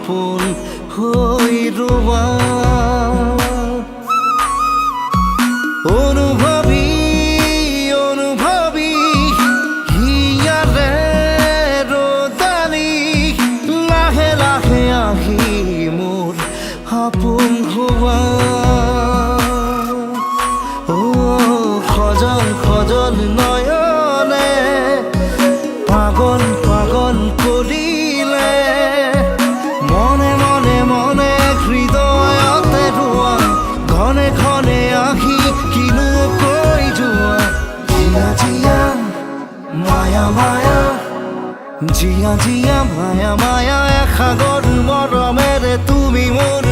আপোন হৈ ৰোৱা অনুভৱী অনুভৱী হিয়াৰে ৰদালি লাহে লাহে আহি মোৰ আপোন হোৱা সজল সজল নয়নে পাগল পাগল কৰিলে মনে মনে মনে হৃদয়তে ৰোৱা ঘনে ঘনে আহি কিনো কৈ যোৱা জিয়া জিয়া মায়া মায়া জিয়া জিয়া মায়া মায়া এসাগৰ মৰমেৰে তুমি মোৰ